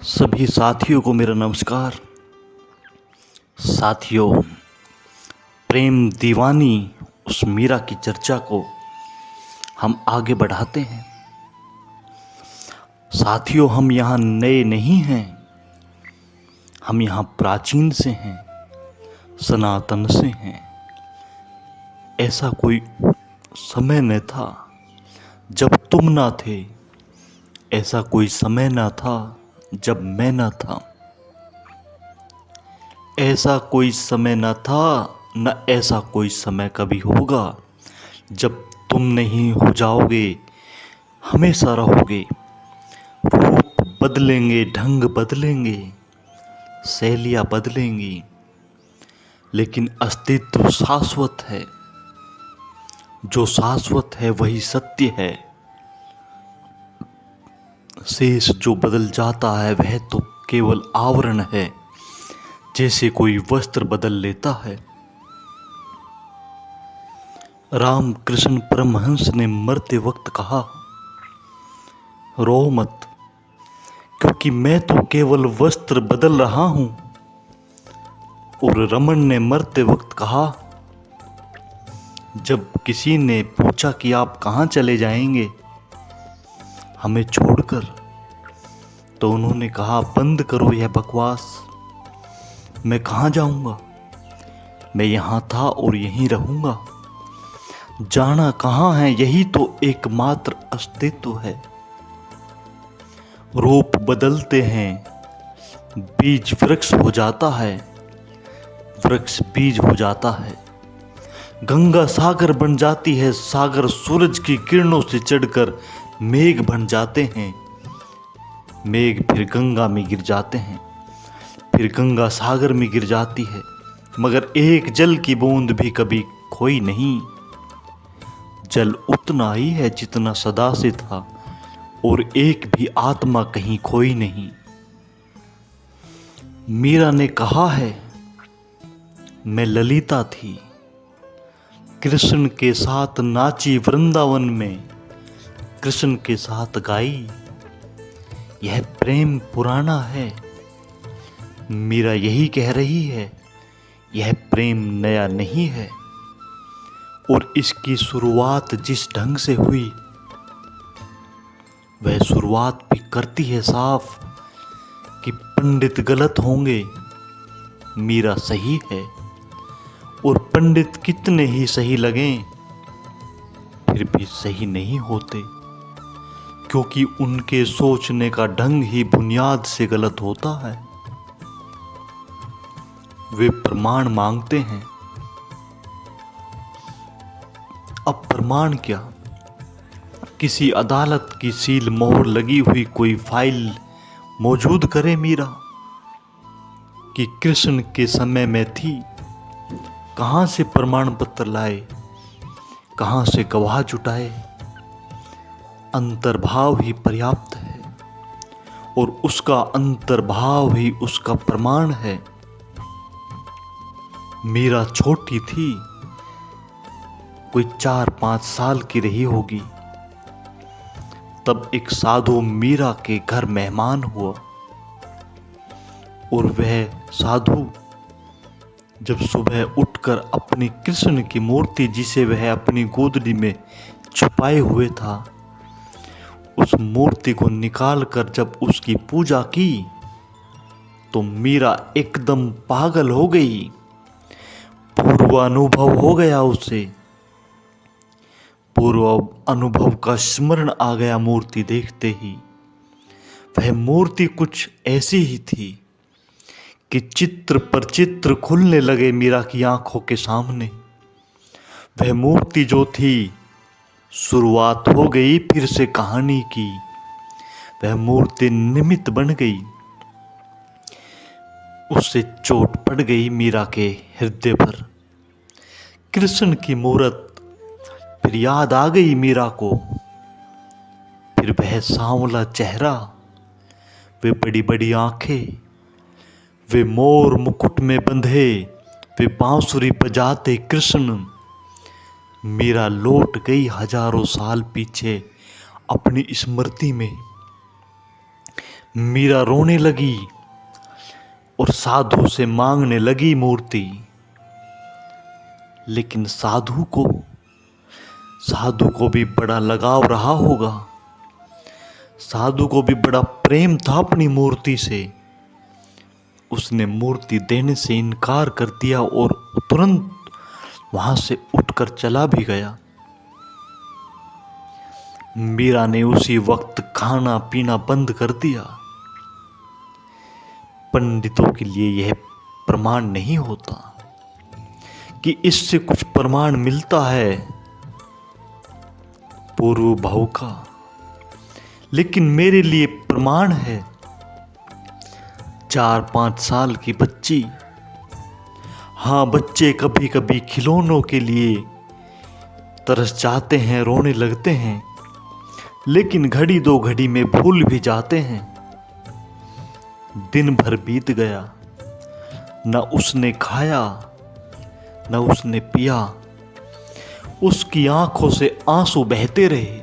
सभी साथियों को मेरा नमस्कार। साथियों, प्रेम दीवानी उस मीरा की चर्चा को हम आगे बढ़ाते हैं। साथियों, हम यहाँ नए नहीं हैं, हम यहाँ प्राचीन से हैं, सनातन से हैं। ऐसा कोई समय न था जब तुम ना थे, ऐसा कोई समय ना था जब मैं ना था, ऐसा कोई समय न था न ऐसा कोई समय कभी होगा जब तुम नहीं हो जाओगे, हमेशा रहोगे। रूप बदलेंगे, ढंग बदलेंगे, शैलियाँ बदलेंगी, लेकिन अस्तित्व शाश्वत है। जो शाश्वत है वही सत्य है। शेष जो बदल जाता है वह तो केवल आवरण है, जैसे कोई वस्त्र बदल लेता है। रामकृष्ण परमहंस ने मरते वक्त कहा, रो मत, क्योंकि मैं तो केवल वस्त्र बदल रहा हूं। और रमन ने मरते वक्त कहा, जब किसी ने पूछा कि आप कहाँ चले जाएंगे हमें छोड़कर, तो उन्होंने कहा, बंद करो यह बकवास। मैं कहाँ जाऊंगा, मैं यहाँ था और यहीं रहूंगा। जाना कहाँ है, यही तो एकमात्र अस्तित्व है। रूप बदलते हैं, बीज वृक्ष हो जाता है, वृक्ष बीज हो जाता है। गंगा सागर बन जाती है, सागर सूरज की किरणों से चढ़कर मेघ बन जाते हैं, मेघ फिर गंगा में गिर जाते हैं, फिर गंगा सागर में गिर जाती है, मगर एक जल की बूंद भी कभी खोई नहीं। जल उतना ही है जितना सदा से था, और एक भी आत्मा कहीं खोई नहीं। मीरा ने कहा है, मैं ललिता थी, कृष्ण के साथ नाची वृंदावन में, कृष्ण के साथ गाई। यह प्रेम पुराना है, मीरा यही कह रही है, यह प्रेम नया नहीं है। और इसकी शुरुआत जिस ढंग से हुई, वह शुरुआत भी करती है साफ कि पंडित गलत होंगे, मीरा सही है। और पंडित कितने ही सही लगें, फिर भी सही नहीं होते, क्योंकि उनके सोचने का ढंग ही बुनियाद से गलत होता है। वे प्रमाण मांगते हैं। अब प्रमाण क्या, किसी अदालत की सील मोहर लगी हुई कोई फाइल मौजूद करे मीरा कि कृष्ण के समय में थी। कहाँ से प्रमाण पत्र लाए, कहाँ से गवाह जुटाए। अंतर्भाव ही पर्याप्त है, और उसका अंतर्भाव ही उसका प्रमाण है। मीरा छोटी थी, कोई 4-5 साल की रही होगी, तब एक साधु मीरा के घर मेहमान हुआ। और वह साधु जब सुबह उठकर अपनी कृष्ण की मूर्ति, जिसे वह अपनी गोदड़ी में छुपाए हुए था, उस मूर्ति को निकाल कर जब उसकी पूजा की, तो मीरा एकदम पागल हो गई। पूर्व अनुभव हो गया उसे, पूर्व अनुभव का स्मरण आ गया मूर्ति देखते ही। वह मूर्ति कुछ ऐसी ही थी कि चित्र पर चित्र खुलने लगे मीरा की आंखों के सामने। वह मूर्ति जो थी, शुरुआत हो गई फिर से कहानी की। वह मूर्ति निमित्त बन गई, उससे चोट पड़ गई मीरा के हृदय पर। कृष्ण की मूरत फिर याद आ गई मीरा को। फिर वह सांवला चेहरा, वे बड़ी बड़ी आंखें, वे मोर मुकुट में बंधे, वे बांसुरी बजाते कृष्ण। मीरा लौट गई हजारों साल पीछे अपनी स्मृति में। मीरा रोने लगी और साधु से मांगने लगी मूर्ति। लेकिन साधु को भी बड़ा लगाव रहा होगा, साधु को भी बड़ा प्रेम था अपनी मूर्ति से। उसने मूर्ति देने से इनकार कर दिया और तुरंत वहां से उठकर चला भी गया। मीरा ने उसी वक्त खाना पीना बंद कर दिया। पंडितों के लिए यह प्रमाण नहीं होता कि इससे कुछ प्रमाण मिलता है पूर्व भाव का, लेकिन मेरे लिए प्रमाण है। 4-5 साल की बच्ची, हाँ, बच्चे कभी कभी खिलौनों के लिए तरस जाते हैं, रोने लगते हैं, लेकिन घड़ी 2 घड़ी में भूल भी जाते हैं। दिन भर बीत गया, न उसने खाया न उसने पिया, उसकी आंखों से आंसू बहते रहे।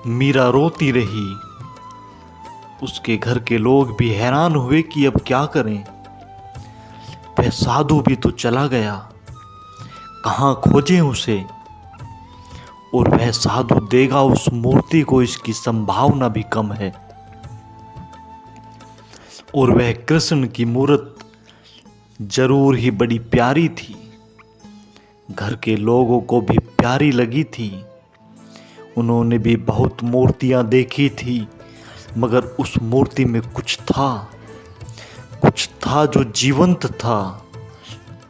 मीरा रोती रही। उसके घर के लोग भी हैरान हुए कि अब क्या करें। वह साधु भी तो चला गया, कहाँ खोजें उसे। और वह साधु देगा उस मूर्ति को, इसकी संभावना भी कम है। और वह कृष्ण की मूर्त जरूर ही बड़ी प्यारी थी, घर के लोगों को भी प्यारी लगी थी। उन्होंने भी बहुत मूर्तियां देखी थी, मगर उस मूर्ति में कुछ था जो जीवंत था,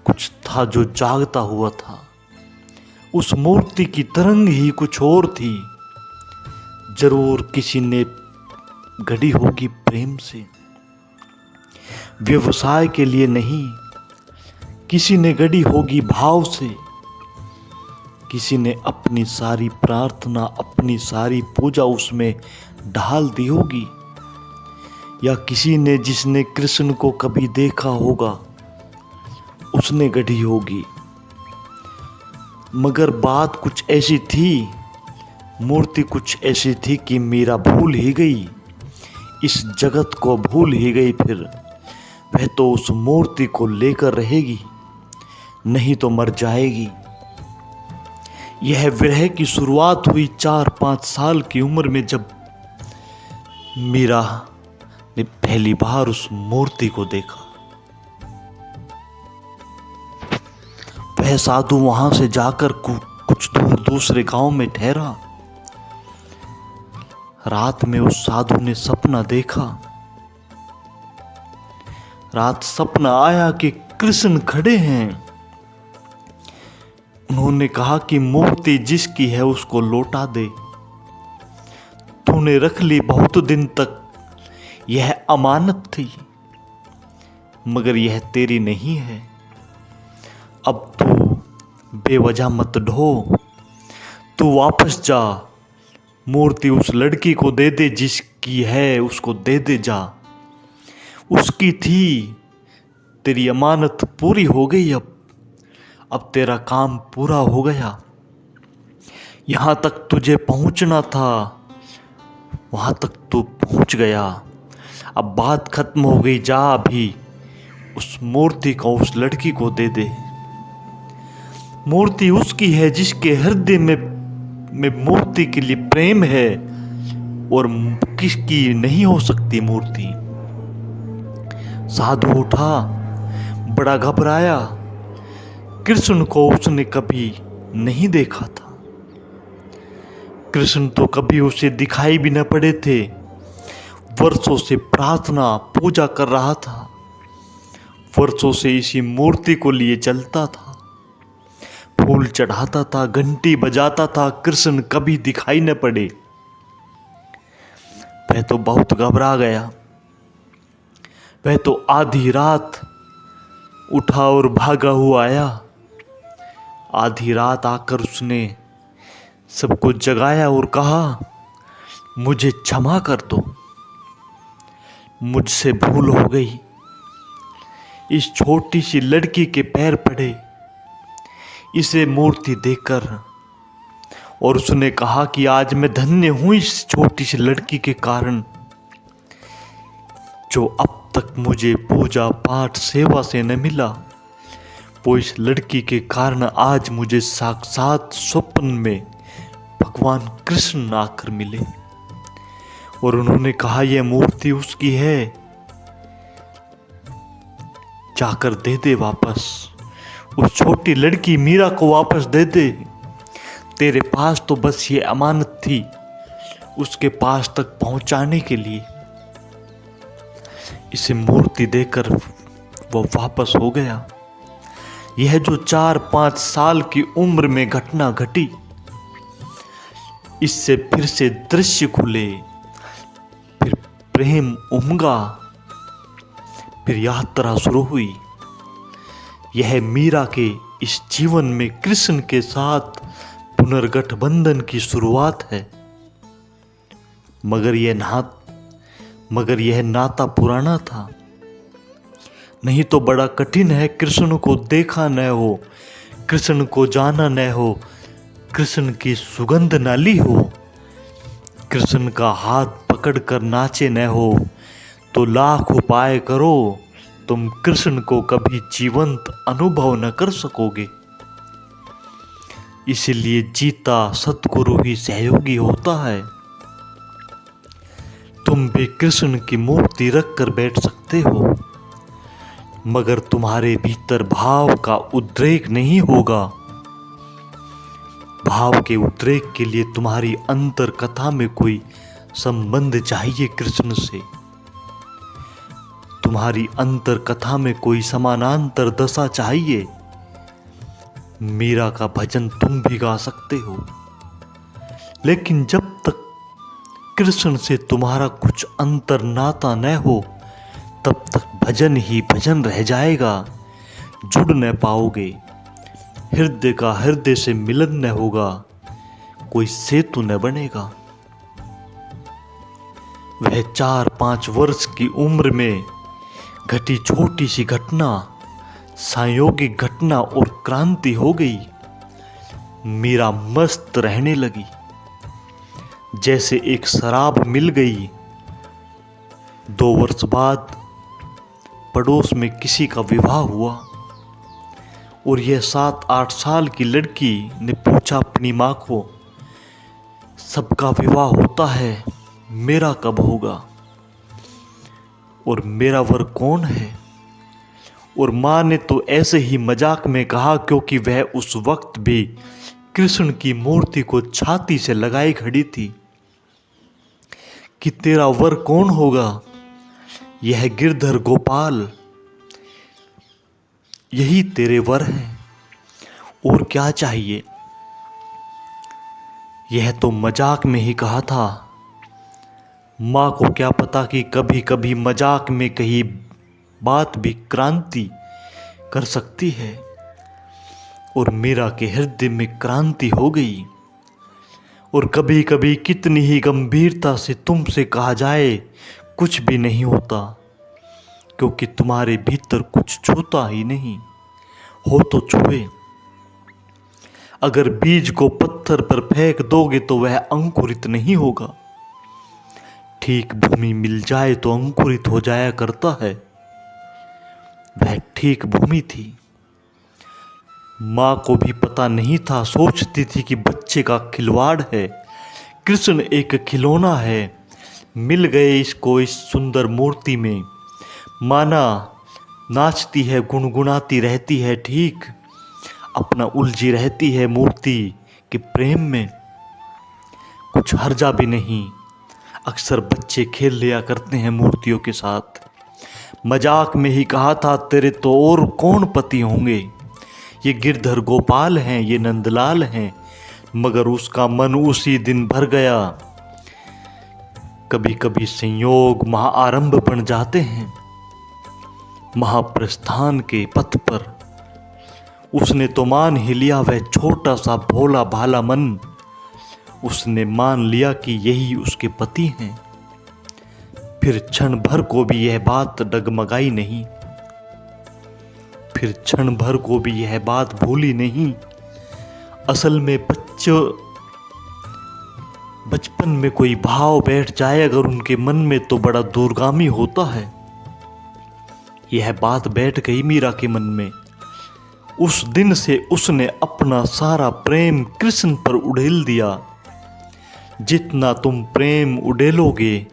कुछ था जो जागता हुआ था। उस मूर्ति की तरंग ही कुछ और थी। जरूर किसी ने गढ़ी होगी प्रेम से, व्यवसाय के लिए नहीं। किसी ने गढ़ी होगी भाव से। किसी ने अपनी सारी प्रार्थना, अपनी सारी पूजा उसमें ढाल दी होगी, या किसी ने जिसने कृष्ण को कभी देखा होगा उसने गढ़ी होगी। मगर बात कुछ ऐसी थी, मूर्ति कुछ ऐसी थी कि मीरा भूल ही गई, इस जगत को भूल ही गई। फिर वह तो उस मूर्ति को लेकर रहेगी, नहीं तो मर जाएगी। यह विरह की शुरुआत हुई 4-5 साल की उम्र में, जब मीरा ने पहली बार उस मूर्ति को देखा। वह साधु वहां से जाकर कुछ दूर दूसरे गांव में ठहरा। रात में उस साधु ने सपना देखा। रात सपना आया कि कृष्ण खड़े हैं। उन्होंने कहा कि मूर्ति जिसकी है उसको लौटा दे। तूने रख ली बहुत दिन तक, यह अमानत थी, मगर यह तेरी नहीं है। अब तू बेवजह मत ढो, तू वापस जा। मूर्ति उस लड़की को दे दे, जिसकी है उसको दे दे जा। उसकी थी, तेरी अमानत पूरी हो गई। अब तेरा काम पूरा हो गया। यहां तक तुझे पहुंचना था, वहां तक तू पहुंच गया। अब बात खत्म हो गई, जा अभी उस मूर्ति को उस लड़की को दे दे। मूर्ति उसकी है जिसके हृदय में मूर्ति के लिए प्रेम है, और किसकी नहीं हो सकती मूर्ति। साधु उठा, बड़ा घबराया। कृष्ण को उसने कभी नहीं देखा था। कृष्ण तो कभी उसे दिखाई भी न पड़े थे। वर्षों से प्रार्थना पूजा कर रहा था, वर्षों से इसी मूर्ति को लिए चलता था, फूल चढ़ाता था, घंटी बजाता था। कृष्ण कभी दिखाई न पड़े। वह तो बहुत घबरा गया। वह तो आधी रात उठा और भागा हुआ आया। आधी रात आकर उसने सबको जगाया और कहा, मुझे क्षमा कर दो, मुझसे भूल हो गई। इस छोटी सी लड़की के पैर पड़े इसे मूर्ति देखकर, और उसने कहा कि आज मैं धन्य हूं इस छोटी सी लड़की के कारण। जो अब तक मुझे पूजा पाठ सेवा से न मिला, वो इस लड़की के कारण आज मुझे साक्षात स्वप्न में भगवान कृष्ण आकर मिले और उन्होंने कहा यह मूर्ति उसकी है, जाकर दे दे वापस, उस छोटी लड़की मीरा को वापस दे दे। तेरे पास तो बस ये अमानत थी उसके पास तक पहुंचाने के लिए। इसे मूर्ति देकर वो वापस हो गया। यह जो 4-5 साल की उम्र में घटना घटी, इससे फिर से दृश्य खुले, फिर प्रेम उमगा, फिर यात्रा शुरू हुई। यह मीरा के इस जीवन में कृष्ण के साथ पुनर्गठबंधन की शुरुआत है। मगर यह नाता पुराना था। नहीं तो बड़ा कठिन है कृष्ण को देखा न हो, कृष्ण को जाना न हो, कृष्ण की सुगंध न ली हो, कृष्ण का हाथ पकड़कर नाचे न हो, तो लाख उपाय करो, तुम कृष्ण को कभी जीवंत अनुभव न कर सकोगे। इसलिए जीता सतगुरु ही सहयोगी होता है। तुम भी कृष्ण की मूर्ति रख कर बैठ सकते हो, मगर तुम्हारे भीतर भाव का उद्रेक नहीं होगा। भाव के उद्रेक के लिए तुम्हारी अंतर कथा में कोई संबंध चाहिए कृष्ण से। तुम्हारी अंतर कथा में कोई समानांतर दशा चाहिए। मीरा का भजन तुम भी गा सकते हो, लेकिन जब तक कृष्ण से तुम्हारा कुछ अंतर नाता न हो, तब तक भजन ही भजन रह जाएगा। जुड़ न पाओगे, हृदय का हृदय से मिलन न होगा, कोई सेतु न बनेगा। वह 4-5 वर्ष की उम्र में घटी छोटी सी घटना संयोगिक घटना और क्रांति हो गई। मीरा मस्त रहने लगी, जैसे एक शराब मिल गई। 2 वर्ष बाद पड़ोस में किसी का विवाह हुआ और यह 7-8 साल की लड़की ने पूछा अपनी माँ को, सबका विवाह होता है, मेरा कब होगा और मेरा वर कौन है? और माँ ने तो ऐसे ही मजाक में कहा, क्योंकि वह उस वक्त भी कृष्ण की मूर्ति को छाती से लगाई खड़ी थी, कि तेरा वर कौन होगा? यह गिरधर गोपाल, यही तेरे वर हैं, और क्या चाहिए? यह तो मजाक में ही कहा था। माँ को क्या पता कि कभी कभी मजाक में कही बात भी क्रांति कर सकती है। और मीरा के हृदय में क्रांति हो गई। और कभी कभी कितनी ही गंभीरता से तुमसे कहा जाए, कुछ भी नहीं होता, क्योंकि तुम्हारे भीतर कुछ छूता ही नहीं। हो तो छुए। अगर बीज को पत्थर पर फेंक दोगे तो वह अंकुरित नहीं होगा। ठीक भूमि मिल जाए तो अंकुरित हो जाया करता है। वह ठीक भूमि थी। माँ को भी पता नहीं था, सोचती थी कि बच्चे का खिलवाड़ है, कृष्ण एक खिलौना है, मिल गए इसको इस सुंदर मूर्ति में। माना नाचती है, गुनगुनाती रहती है, ठीक अपना उलझी रहती है मूर्ति के प्रेम में, कुछ हर्जा भी नहीं। अक्सर बच्चे खेल लिया करते हैं मूर्तियों के साथ। मजाक में ही कहा था, तेरे तो और कौन पति होंगे, ये गिरधर गोपाल हैं, ये नंदलाल हैं। मगर उसका मन उसी दिन भर गया। कभी कभी संयोग महाआरंभ बन जाते हैं। महाप्रस्थान के पथ पर उसने तो मान ही लिया, वह छोटा सा भोला भाला मन, उसने मान लिया कि यही उसके पति हैं। फिर क्षण भर को भी यह बात डगमगाई नहीं, फिर क्षण भर को भी यह बात भूली नहीं। असल में बचपन में कोई भाव बैठ जाए अगर उनके मन में, तो बड़ा दूरगामी होता है। यह बात बैठ गई मीरा के मन में। उस दिन से उसने अपना सारा प्रेम कृष्ण पर उड़ेल दिया। जितना तुम प्रेम उड़ेलोगे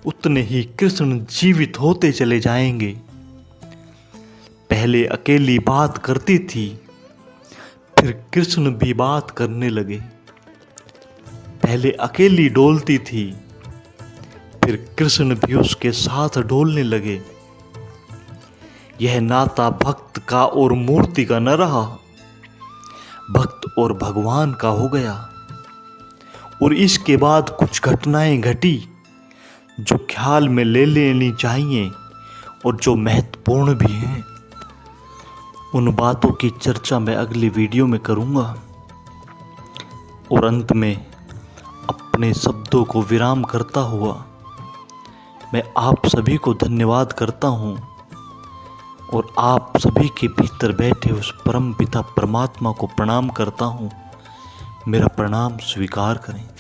उतने ही कृष्ण जीवित होते चले जाएंगे। पहले अकेली बात करती थी, फिर कृष्ण भी बात करने लगे। पहले अकेली डोलती थी, फिर कृष्ण भी उसके साथ डोलने लगे। यह नाता भक्त का और मूर्ति का न रहा, भक्त और भगवान का हो गया। और इसके बाद कुछ घटनाएं घटी जो ख्याल में ले लेनी चाहिए और जो महत्वपूर्ण भी हैं। उन बातों की चर्चा मैं अगली वीडियो में करूंगा। और अंत में अपने शब्दों को विराम करता हुआ मैं आप सभी को धन्यवाद करता हूं और आप सभी के भीतर बैठे उस परम पिता परमात्मा को प्रणाम करता हूं। मेरा प्रणाम स्वीकार करें।